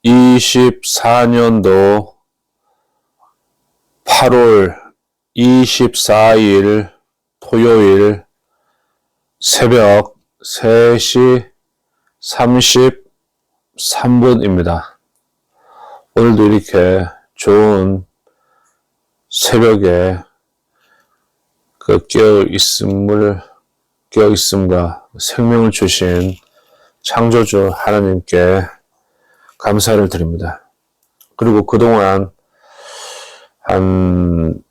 2024년도 8월 24일 토요일 새벽 3시 33분입니다. 오늘도 이렇게 좋은 새벽에 깨어있음과 생명을 주신 창조주 하나님께 감사를 드립니다. 그리고 그동안 한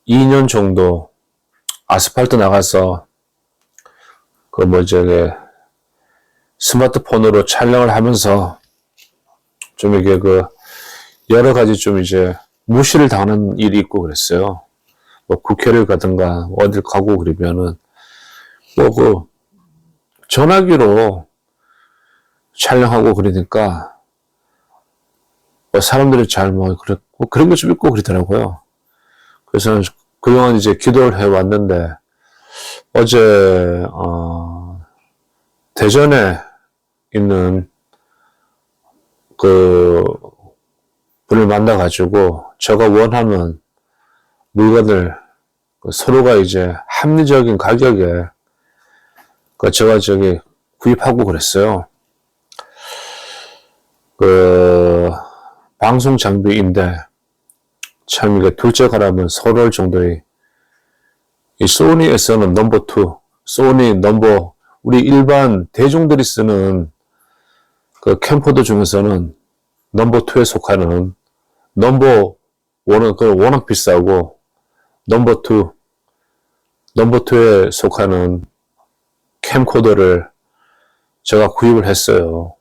2년 정도 아스팔트 나가서 스마트폰으로 촬영을 하면서 좀 이게 여러 가지 좀 이제 무시를 당하는 일이 있고 그랬어요. 뭐 국회를 가든가 어딜 가고 그러면은 전화기로 촬영하고 그러니까 사람들이 그런 게 좀 있고 그러더라고요. 그래서 그동안 이제 기도를 해왔는데 어제 대전에 있는 분을 만나가지고 제가 원하는 물건을 서로가 이제 합리적인 가격에 제가 구입하고 그랬어요. 방송 장비인데 참 이게 둘째 가라면 서로할 정도의 이 소니에서는 넘버 2, 우리 일반 대중들이 쓰는 캠코더 중에서는 넘버 2에 속하는 넘버 1은 워낙 비싸고 넘버 2에 속하는 캠코더를 제가 구입을 했어요.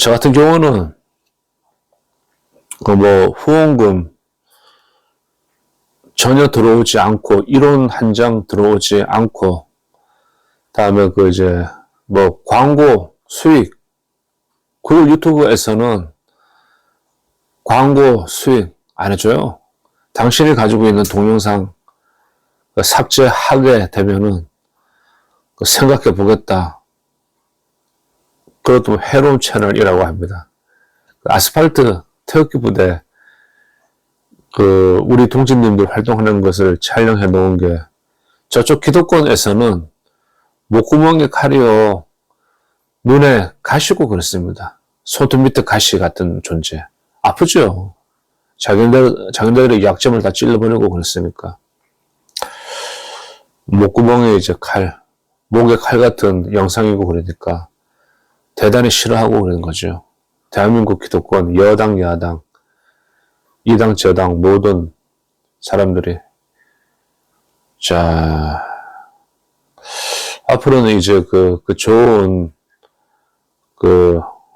저 같은 경우는 후원금 전혀 들어오지 않고 1원 한 장 들어오지 않고 다음에 광고 수익 구글 유튜브에서는 광고 수익 안 해줘요. 당신이 가지고 있는 동영상 삭제하게 되면은 생각해 보겠다. 그것도 해로운 채널이라고 합니다. 아스팔트 태극기 부대 우리 동지님들 활동하는 것을 촬영해 놓은 게 저쪽 기득권에서는 목구멍에 칼이요 눈에 가시고 그렇습니다. 손톱 밑에 가시 같은 존재. 아프죠? 자기네들의 약점을 다 찔러버리고 그랬으니까. 목구멍에 이제 목에 칼 같은 영상이고 그러니까 대단히 싫어하고 그러는 거죠. 대한민국 기득권, 여당, 야당, 이당, 저당 모든 사람들이. 자, 앞으로는 이제 좋은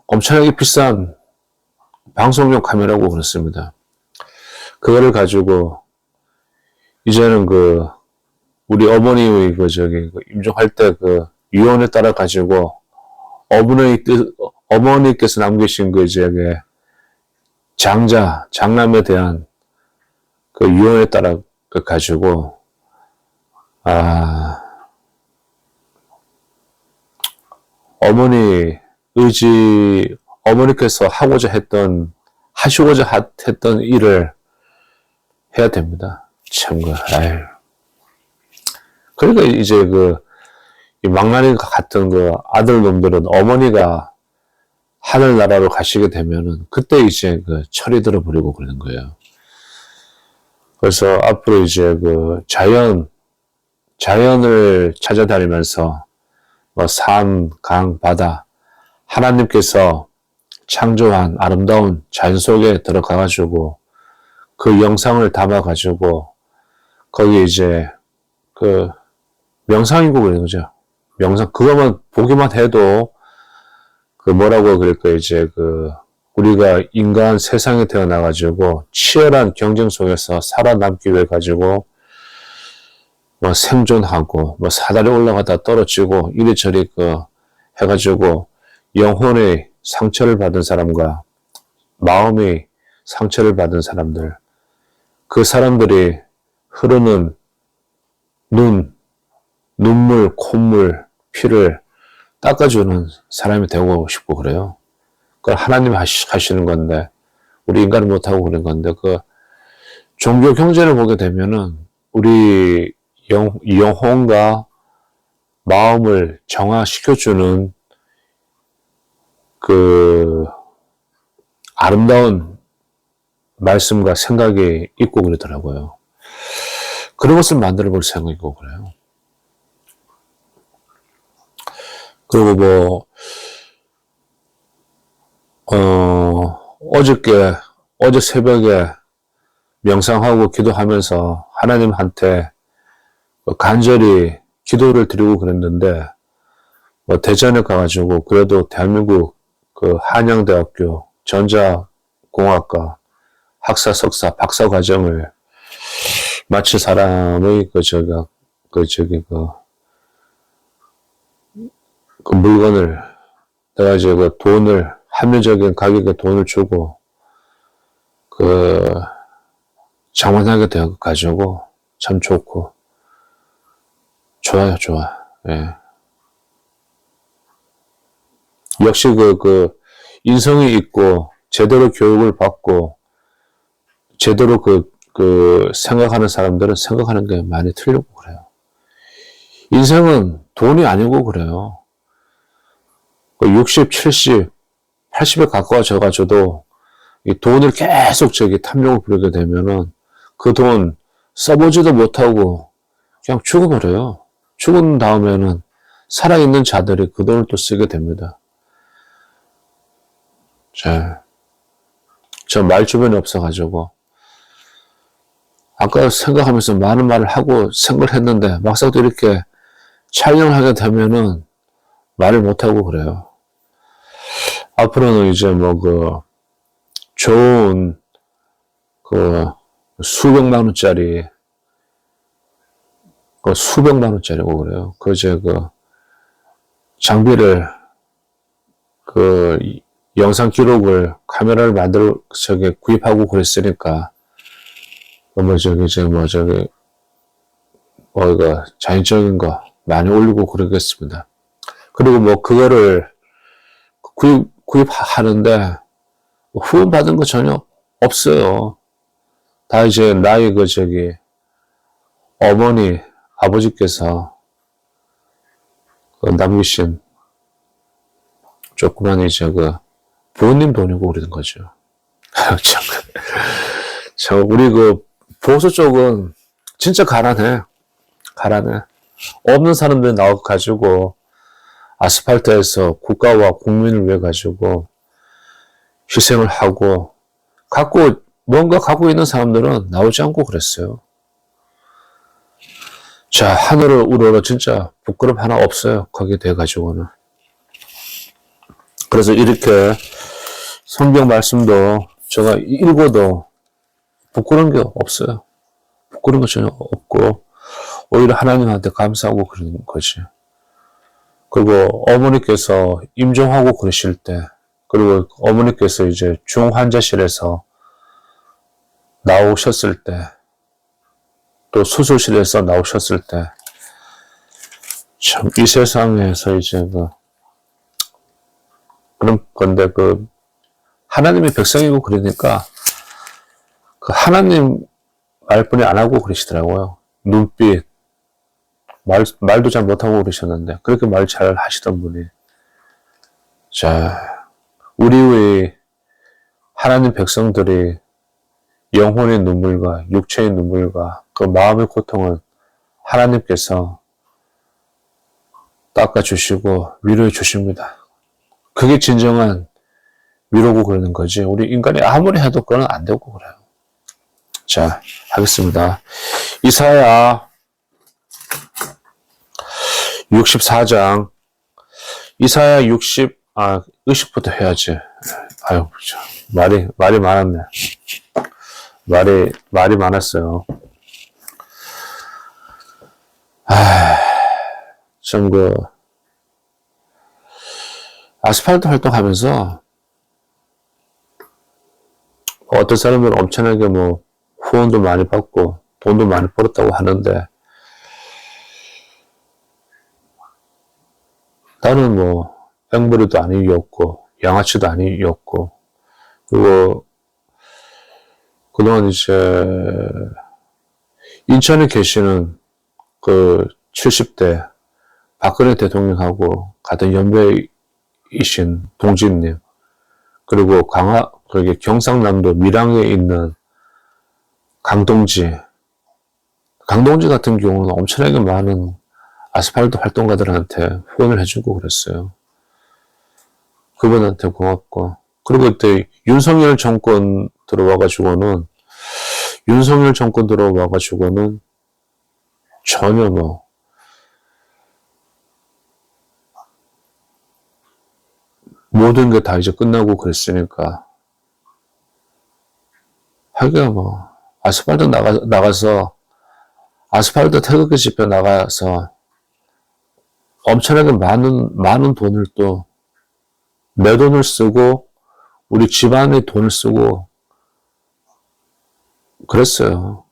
엄청나게 비싼 방송용 카메라고 그렇습니다. 그거를 가지고 이제는 우리 어머니의 임종할 때 유언에 따라 가지고 어머니께서 남기신 장남에 대한 유언에 따라 가지고 어머니께서 하시고자 했던 일을 해야 됩니다. 그러니까 이제 망나니 같은 아들 놈들은 어머니가 하늘나라로 가시게 되면은 그때 이제 철이 들어버리고 그러는 거예요. 그래서 앞으로 이제 자연을 찾아다니면서 산, 강, 바다 하나님께서 창조한 아름다운 자연 속에 들어가가지고 그 영상을 담아가지고 거기 이제 명상이고 그러는 거죠. 명상 그것만 보기만 해도 뭐라고 그럴까 우리가 인간 세상에 태어나가지고 치열한 경쟁 속에서 살아남기 위해 가지고 생존하고 사다리 올라가다 떨어지고 이리저리 해가지고 영혼의 상처를 받은 사람과 마음의 상처를 받은 사람들, 그 사람들이 흐르는 눈물, 콧물, 피를 닦아주는 사람이 되고 싶고 그래요. 그건 하나님이 하시는 건데, 우리 인간은 못하고 그런 건데, 종교 경제를 보게 되면은, 우리 영혼과 마음을 정화시켜주는 아름다운 말씀과 생각이 있고 그러더라고요. 그런 것을 만들어 볼 생각이고 그래요. 그리고 어제 새벽에 명상하고 기도하면서 하나님한테 간절히 기도를 드리고 그랬는데, 대전에 가가지고, 그래도 대한민국 한양대학교 전자공학과 학사, 석사, 박사 과정을 마칠 사람의 물건을, 내가 이제 돈을, 합리적인 가격에 돈을 주고, 장만하게 되어가지고, 참 좋고, 좋아요, 좋아. 예. 역시 인성이 있고, 제대로 교육을 받고, 제대로 생각하는 사람들은 생각하는 게 많이 틀리고 그래요. 인생은 돈이 아니고 그래요. 60, 70, 80에 가까워져가지고도 이 돈을 계속 탐욕을 부리게 되면은 그 돈 써보지도 못하고 그냥 죽어버려요. 죽은 다음에는 살아있는 자들이 그 돈을 또 쓰게 됩니다. 저 말 주변이 없어가지고 아까 생각하면서 많은 말을 하고 생각을 했는데 막상 또 이렇게 촬영을 하게 되면은 말을 못하고 그래요. 앞으로는 이제 좋은 수백만 원짜리 수백만 원짜리고 그래요. 장비를 영상 기록을 카메라를 구입하고 그랬으니까 자연적인 거 많이 올리고 그러겠습니다. 그리고 그거를 구입하는데 후원 받은 거 전혀 없어요. 다 이제 나의 어머니, 아버지께서 남기신 조그만 부모님 돈이고 그러는 거죠. 우리 보수 쪽은 진짜 가난해. 없는 사람들 나와가지고 아스팔트에서 국가와 국민을 위해 가지고 희생을 하고 뭔가 갖고 있는 사람들은 나오지 않고 그랬어요. 자, 하늘을 우러러 진짜 부끄럼 하나 없어요. 거기에 대해 가지고는. 그래서 이렇게 성경 말씀도 제가 읽어도 부끄러운 게 없어요. 부끄러운 거 전혀 없고 오히려 하나님한테 감사하고 그러는 거지. 그리고 어머니께서 임종하고 그러실 때, 그리고 어머니께서 이제 중환자실에서 나오셨을 때, 또 수술실에서 나오셨을 때, 참 이 세상에서 이제 그런 건데 하나님의 백성이고 그러니까 하나님 말뿐이 안 하고 그러시더라고요. 눈빛, 말도 잘 못하고 그러셨는데 그렇게 말 잘 하시던 분이, 자, 우리의 하나님 백성들이 영혼의 눈물과 육체의 눈물과 마음의 고통을 하나님께서 닦아주시고 위로해 주십니다. 그게 진정한 위로고 그러는 거지. 우리 인간이 아무리 해도 그건 안 되고 그래요. 자, 하겠습니다. 이사야 64장, 이사야 60부터 해야지. 아유, 말이 많았네. 말이 많았어요. 참 아스팔트 활동하면서 어떤 사람들은 엄청나게 후원도 많이 받고 돈도 많이 벌었다고 하는데 나는 뭐 앵벌이도 아니었고 양아치도 아니었고, 그리고 그동안 이제 인천에 계시는 그 70대 박근혜 대통령하고 같은 연배이신 동지님, 그리고 그게 경상남도 밀양에 있는 강동지 같은 경우는 엄청나게 많은 아스팔트 활동가들한테 후원을 해주고 그랬어요. 그분한테 고맙고. 그리고 그때 윤석열 정권 들어와가지고는 전혀 뭐 모든 게 다 이제 끝나고 그랬으니까 하기야 뭐 나가서 아스팔트 태극기 집회 나가서 엄청나게 많은 돈을 또 내 돈을 쓰고 우리 집안의 돈을 쓰고 그랬어요.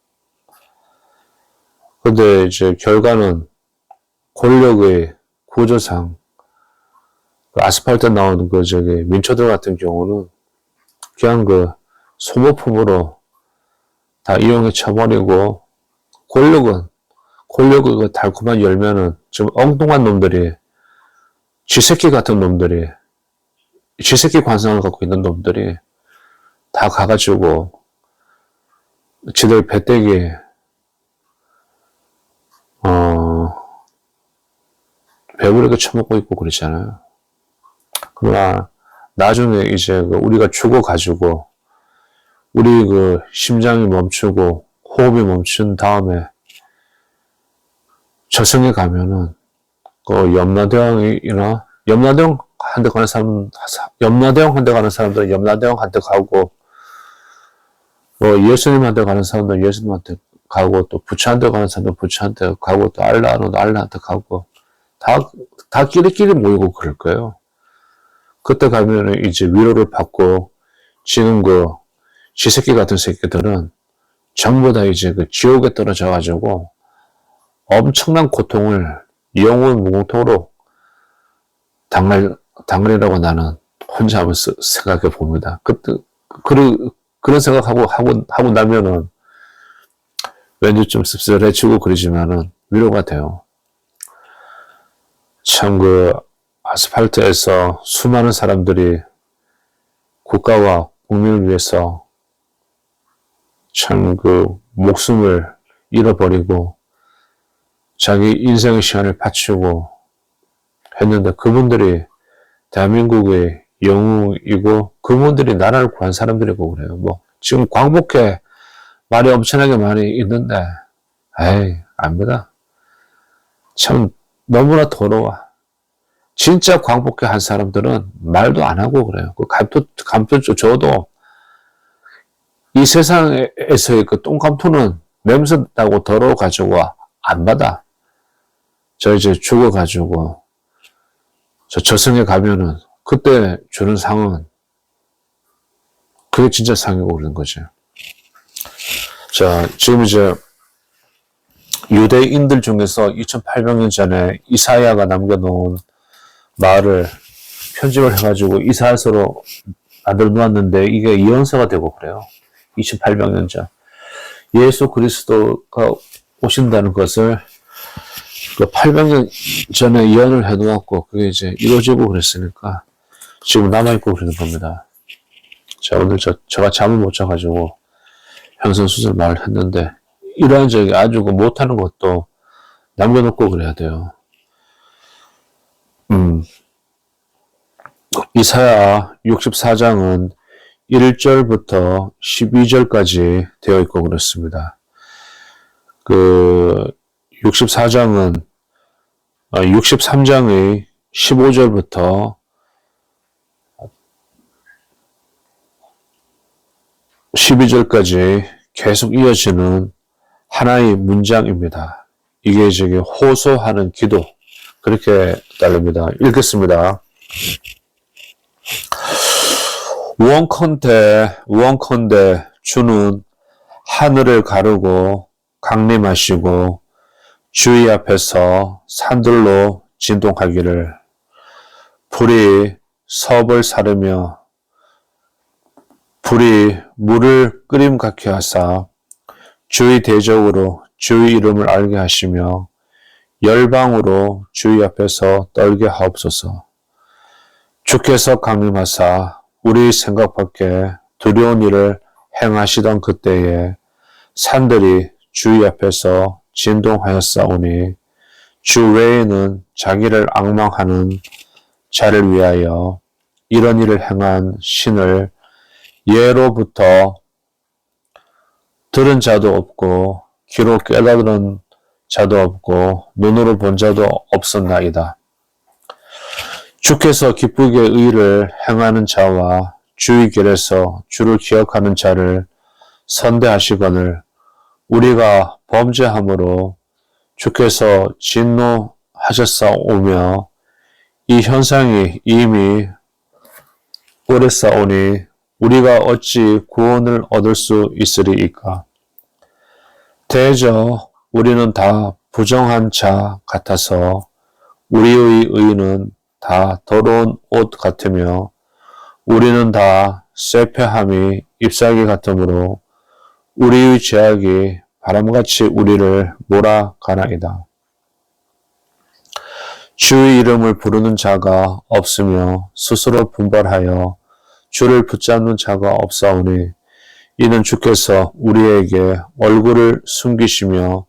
근데 이제 결과는 권력의 구조상 그 아스팔트 나오는 민초들 같은 경우는 그냥 소모품으로 다 이용해 쳐버리고, 권력의 그 달콤한 열매는 좀 엉뚱한 놈들이, 쥐새끼 같은 놈들이, 쥐새끼 관상을 갖고 있는 놈들이 다 가가지고 지들 배때기 배부르게 처먹고 있고 그러잖아요. 그러나 나중에 이제 우리가 죽어가지고 우리 심장이 멈추고 호흡이 멈춘 다음에 저승에 가면은 염라대왕 한테 가는 사람들은 염라대왕한테 가고, 예수님한테 가는 사람들은 예수님한테 가고, 또 부처한테 가는 사람들은 부처한테 가고, 또 알라한테 가고, 다 끼리끼리 모이고 그럴 거예요. 그때 가면은 이제 위로를 받고, 지금 쥐새끼 같은 새끼들은 전부 다 이제 지옥에 떨어져가지고 엄청난 고통을 영원 무공토록 당하리라고 나는 혼자 한번 생각해 봅니다. 그때, 그런 생각하고 나면은 왠지 좀 씁쓸해지고 그러지만은 위로가 돼요. 참 아스팔트에서 수많은 사람들이 국가와 국민을 위해서 참 목숨을 잃어버리고 자기 인생의 시간을 바치고 했는데, 그분들이 대한민국의 영웅이고 그분들이 나라를 구한 사람들이고 그래요. 뭐 지금 광복회 말이 엄청나게 많이 있는데 압니다. 참 너무나 더러워. 진짜 광복회 한 사람들은 말도 안 하고 그래요. 감투 줘도 이 세상에서의 똥감투는 냄새 나고 더러워가지고 안 받아. 저 이제 죽어가지고 저승에 가면은 그때 주는 상은 그게 진짜 상이고 그런 거죠. 자, 지금 이제 유대인들 중에서 2800년 전에 이사야가 남겨놓은 말을 편집을 해가지고 이사야서로 만들어 놓았는데 이게 예언서가 되고 그래요. 2800년 전. 예수 그리스도가 오신다는 것을 800년 전에 예언을 해놓았고 그게 이제 이루어지고 그랬으니까 지금 남아있고 그러는 겁니다. 자, 오늘 제가 잠을 못 자가지고 현선수술 말을 했는데 이러한 적이 아주 못하는 것도 남겨놓고 그래야 돼요. 이사야 64장은 1절부터 12절까지 되어 있고 그렇습니다. 63장의 15절부터 12절까지 계속 이어지는 하나의 문장입니다. 이게 이제 호소하는 기도, 그렇게 따릅니다. 읽겠습니다. 원컨대 주는 하늘을 가르고 강림하시고 주의 앞에서 산들로 진동하기를, 불이 섭을 사르며 불이 물을 끓임 같게 하사 주의 대적으로 주의 이름을 알게 하시며 열방으로 주의 앞에서 떨게 하옵소서. 주께서 강림하사 우리 생각 밖에 두려운 일을 행하시던 그때에 산들이 주의 앞에서 진동하였사오니 주 외에는 자기를 앙망하는 자를 위하여 이런 일을 행한 신을 예로부터 들은 자도 없고 귀로 깨달은 자도 없고 눈으로 본 자도 없었나이다. 주께서 기쁘게 의를 행하는 자와 주의 길에서 주를 기억하는 자를 선대하시거늘 우리가 범죄함으로 주께서 진노하셨사오며 이 현상이 이미 오랬사오니 우리가 어찌 구원을 얻을 수 있으리이까. 대저 우리는 다 부정한 자 같아서 우리의 의는 다 더러운 옷 같으며 우리는 다 쇠폐함이 잎사귀 같으므로 우리의 죄악이 바람같이 우리를 몰아가나이다. 주의 이름을 부르는 자가 없으며 스스로 분발하여 주를 붙잡는 자가 없사오니 이는 주께서 우리에게 얼굴을 숨기시며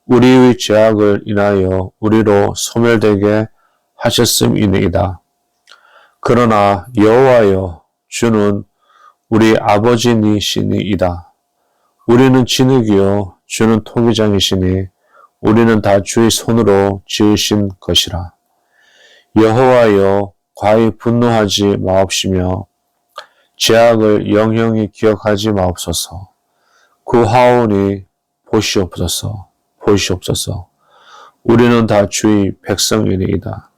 우리의 죄악을 인하여 우리로 소멸되게 하셨음이니이다. 그러나 여호와여 주는 우리 아버지니시니이다. 우리는 진흙이요 주는 토기장이시니 우리는 다 주의 손으로 지으신 것이라. 여호와여 과히 분노하지 마옵시며 죄악을 영영히 기억하지 마옵소서. 구하오니 보시옵소서. 우리는 다 주의 백성이니이다.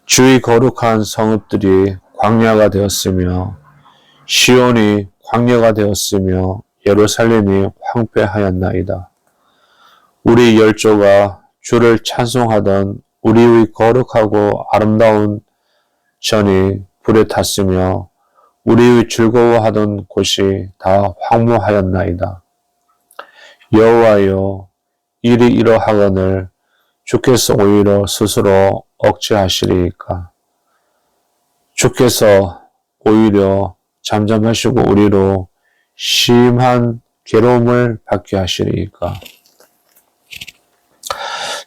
주의 거룩한 성읍들이 광야가 되었으며 시온이 광야가 되었으며 예루살렘이 황폐하였나이다. 우리 열조가 주를 찬송하던 우리의 거룩하고 아름다운 전이 불에 탔으며 우리의 즐거워하던 곳이 다 황무하였나이다. 여호와여 일이 이러하거늘 주께서 오히려 스스로 억제하시리이까. 주께서 오히려 잠잠하시고 우리로 심한 괴로움을 받게 하시리이까.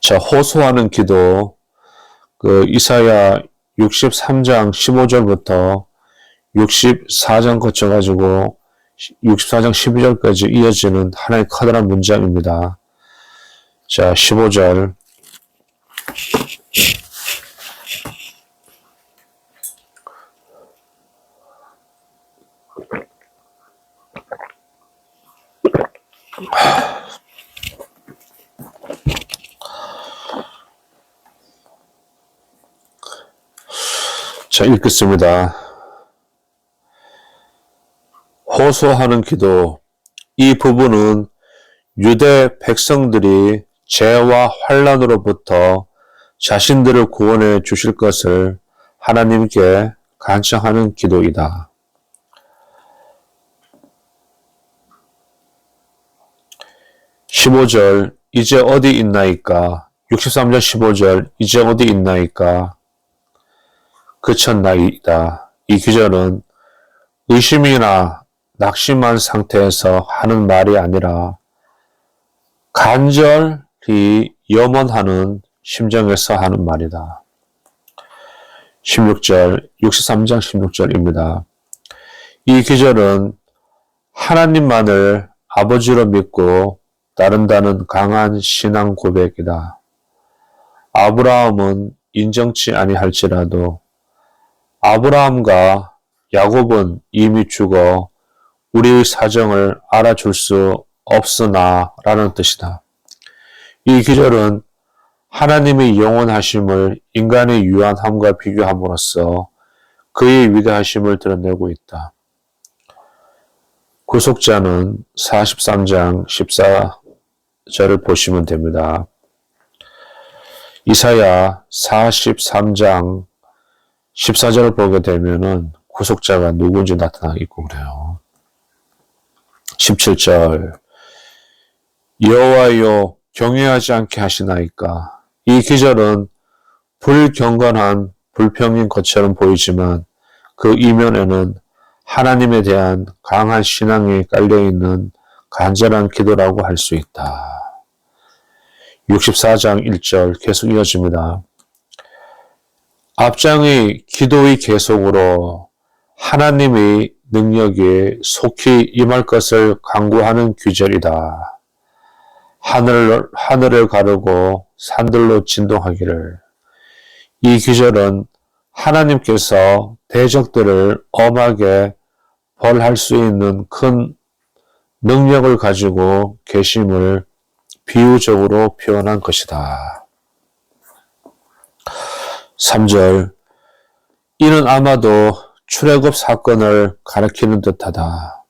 자, 호소하는 기도, 이사야 63장 15절부터 64장 거쳐가지고 64장 12절까지 이어지는 하나의 커다란 문장입니다. 자, 15절. 자, 읽겠습니다. 호소하는 기도. 이 부분은 유대 백성들이 죄와 환난으로부터 자신들을 구원해 주실 것을 하나님께 간청하는 기도이다. 15절 이제 어디 있나이까. 63절 15절 이제 어디 있나이까. 그쳤나이다. 이 구절은 의심이나 낙심한 상태에서 하는 말이 아니라 간절히 염원하는 심정에서 하는 말이다. 16절, 63장 16절입니다. 이 구절은 하나님만을 아버지로 믿고 따른다는 강한 신앙 고백이다. 아브라함은 인정치 아니할지라도 아브라함과 야곱은 이미 죽어 우리의 사정을 알아줄 수 없으나 라는 뜻이다. 이 구절은 하나님의 영원하심을 인간의 유한함과 비교함으로써 그의 위대하심을 드러내고 있다. 구속자는 43장 14절을 보시면 됩니다. 이사야 43장 14절을 보게 되면은 구속자가 누구인지 나타나 있고 그래요. 17절 여호와여 경외하지 않게 하시나이까. 이 기절은 불경건한 불평인 것처럼 보이지만 그 이면에는 하나님에 대한 강한 신앙이 깔려있는 간절한 기도라고 할 수 있다. 64장 1절 계속 이어집니다. 앞장의 기도의 계속으로 하나님의 능력이 속히 임할 것을 강구하는 규절이다. 하늘을 가르고 산들로 진동하기를. 이 규절은 하나님께서 대적들을 엄하게 벌할 수 있는 큰 능력을 가지고 계심을 비유적으로 표현한 것이다. 3절 이는 아마도 출애굽 사건을 가리키는 듯하다.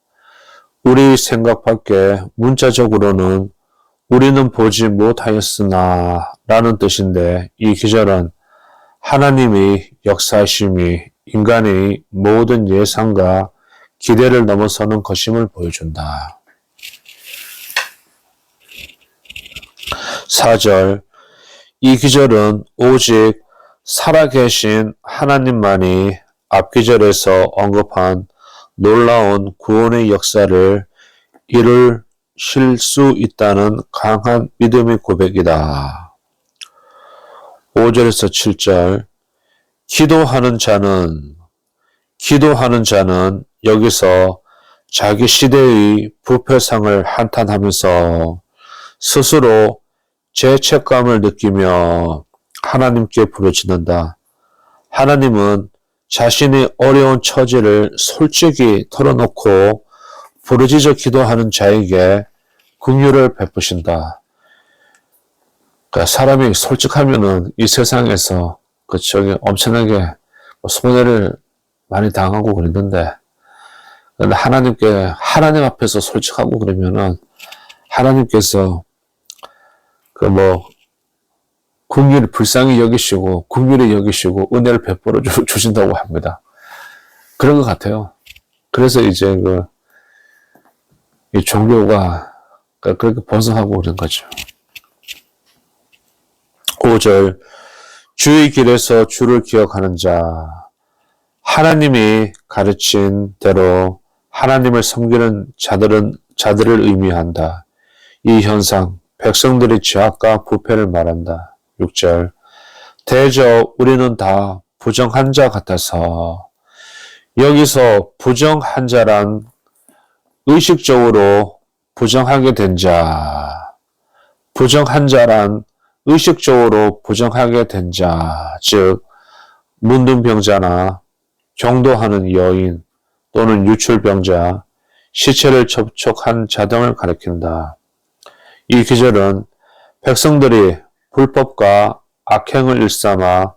우리 생각 밖에 문자적으로는 우리는 보지 못하였으나 라는 뜻인데 이 기절은 하나님의 역사심이 인간의 모든 예상과 기대를 넘어서는 것임을 보여준다. 4절 이 기절은 오직 살아계신 하나님만이 앞기절에서 언급한 놀라운 구원의 역사를 이루실 수 있다는 강한 믿음의 고백이다. 5절에서 7절 기도하는 자는 여기서 자기 시대의 부패상을 한탄하면서 스스로 죄책감을 느끼며 하나님께 부르짖는다. 하나님은 자신의 어려운 처지를 솔직히 털어놓고 부르짖어 기도하는 자에게 긍휼을 베푸신다. 그러니까 사람이 솔직하면은 이 세상에서 엄청나게 손해를 많이 당하고 그러는데, 근데 하나님 앞에서 솔직하고 그러면은 하나님께서 긍휼히 불쌍히 여기시고 긍휼히 여기시고 은혜를 베풀어 주신다고 합니다. 그런 것 같아요. 그래서 이제 이 종교가 그렇게 번성하고 그런 거죠. 5절 주의 길에서 주를 기억하는 자 하나님이 가르친 대로 하나님을 섬기는 자들을 의미한다. 이 현상 백성들의 죄악과 부패를 말한다. 6절 대저 우리는 다 부정한 자 같아서 여기서 부정한 자란 의식적으로 부정하게 된 자, 부정한 자란 의식적으로 부정하게 된 자, 즉 문둥병자나 경도하는 여인 또는 유출병자, 시체를 접촉한 자 등을 가리킨다. 이 기절은 백성들이 불법과 악행을 일삼아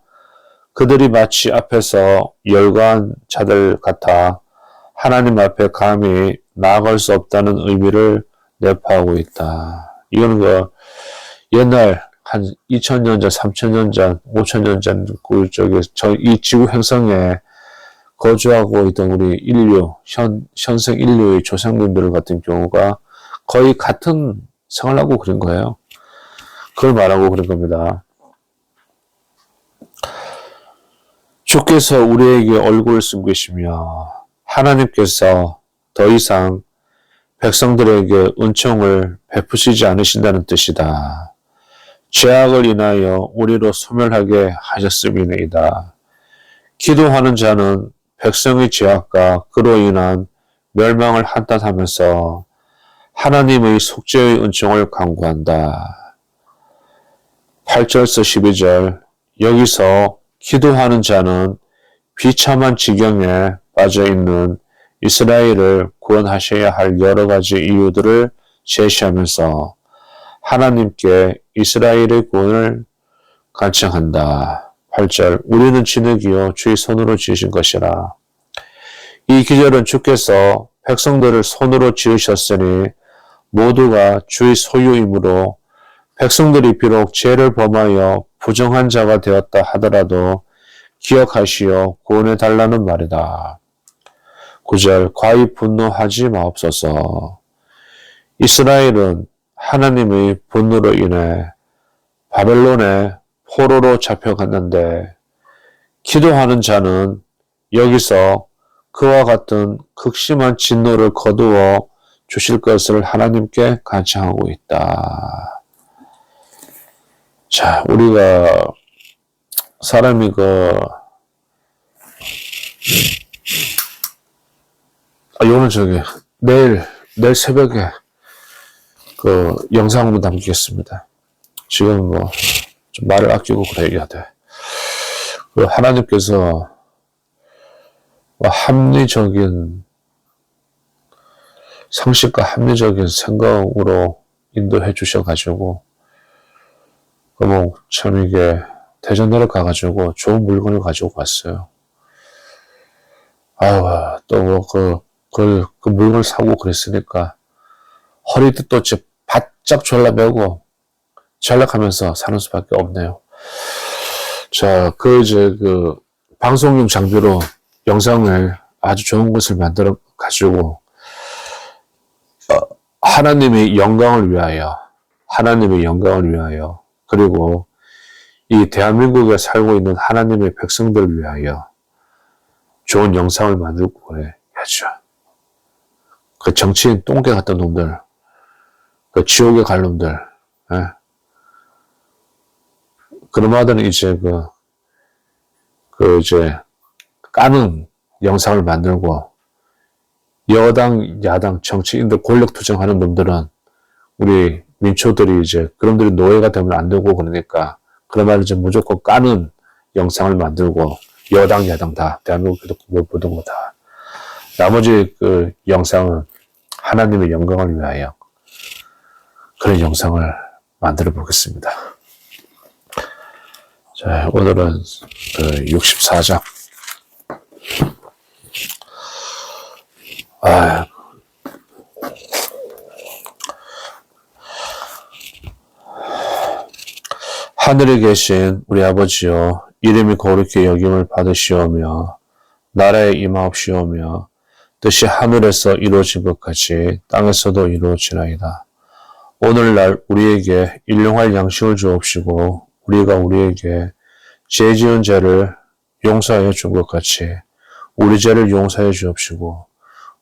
그들이 마치 앞에서 열거한 자들 같아 하나님 앞에 감히 나아갈 수 없다는 의미를 내포하고 있다. 이거는 옛날 한 2000년 전, 3000년 전, 5000년 전 이 지구 행성에 거주하고 있던 우리 현생 인류의 조상님들 같은 경우가 거의 같은 생활을 하고 그런 거예요. 그걸 말하고 그런 겁니다. 주께서 우리에게 얼굴을 숨기시며 하나님께서 더 이상 백성들에게 은총을 베푸시지 않으신다는 뜻이다. 죄악을 인하여 우리로 소멸하게 하셨음이니이다. 기도하는 자는 백성의 죄악과 그로 인한 멸망을 한탄하면서 하나님의 속죄의 은총을 간구한다. 8절에서 12절 여기서 기도하는 자는 비참한 지경에 빠져있는 이스라엘을 구원하셔야 할 여러 가지 이유들을 제시하면서 하나님께 이스라엘의 구원을 간청한다. 8절 우리는 진흙이요 주의 손으로 지으신 것이라. 이 기절은 주께서 백성들을 손으로 지으셨으니 모두가 주의 소유이므로 백성들이 비록 죄를 범하여 부정한 자가 되었다 하더라도 기억하시어 구원해 달라는 말이다. 9절 과히 분노하지 마옵소서. 이스라엘은 하나님의 분노로 인해 바벨론의 포로로 잡혀갔는데 기도하는 자는 여기서 그와 같은 극심한 진노를 거두어 주실 것을 하나님께 간청하고 있다. 자, 우리가 사람이 요는 내일 새벽에 영상으로 남기겠습니다. 지금 좀 말을 아끼고 그래야 돼. 하나님께서 합리적인 상식과 합리적인 생각으로 인도해 주셔가지고, 참 이게 대전내를 가가지고 좋은 물건을 가지고 왔어요. 또 그 물건을 사고 그랬으니까 허리도 또 바짝 졸라매고 전락하면서 사는 수밖에 없네요. 자, 방송용 장비로 영상을 아주 좋은 것을 만들어 가지고, 하나님의 영광을 위하여, 그리고 이 대한민국에 살고 있는 하나님의 백성들을 위하여 좋은 영상을 만들고 해야죠. 그 정치인 똥개 같은 놈들, 그 지옥에 갈 놈들, 그놈아들은 이제 이제 까는 영상을 만들고, 여당, 야당, 정치인들 권력 투쟁하는 놈들은 우리 민초들이 이제 그놈들이 노예가 되면 안 되고 그러니까 그러면 이제 무조건 까는 영상을 만들고, 여당, 야당 다 대한민국에도 못 보던 거 다. 나머지 영상은 하나님의 영광을 위하여 그런 영상을 만들어 보겠습니다. 자, 오늘은 64장. 하늘에 계신 우리 아버지여, 이름이 거룩히 여김을 받으시오며 나라에 임하옵시오며 뜻이 하늘에서 이루어진 것 같이 땅에서도 이루어지나이다. 오늘날 우리에게 일용할 양식을 주옵시고 우리가 우리에게 죄 지은 죄를 용서하여 준 것 같이 우리 죄를 용서해 주옵시고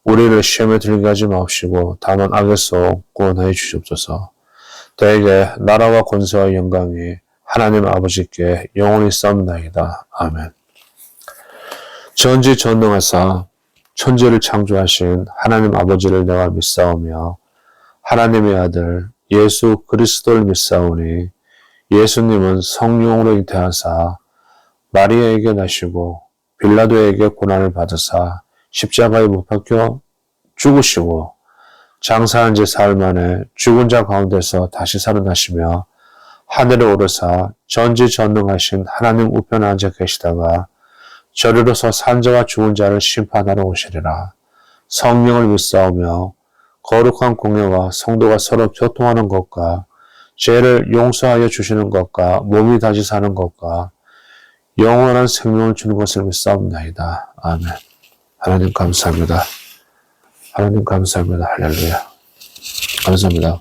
우리를 시험에 들게 하지 마옵시고 다만 악에서 구원하여 주시옵소서. 대개 나라와 권세와 영광이 하나님 아버지께 영원히 싸움나이다. 아멘. 전지전능하사 천지를 창조하신 하나님 아버지를 내가 믿사오며 하나님의 아들 예수 그리스도를 믿사오니 예수님은 성령으로 잉태하사 마리아에게 나시고 빌라도에게 고난을 받으사 십자가에 못 박혀 죽으시고 장사한 지 사흘 만에 죽은 자 가운데서 다시 살아나시며 하늘에 오르사 전지전능하신 하나님 우편에 앉아 계시다가 저리로서 산자와 죽은 자를 심판하러 오시리라. 성령을 믿사오며 거룩한 공예와 성도가 서로 교통하는 것과 죄를 용서하여 주시는 것과 몸이 다시 사는 것과 영원한 생명을 주는 것을 믿사옵나이다. 아멘. 하나님 감사합니다. 하나님 감사합니다. 할렐루야. 감사합니다.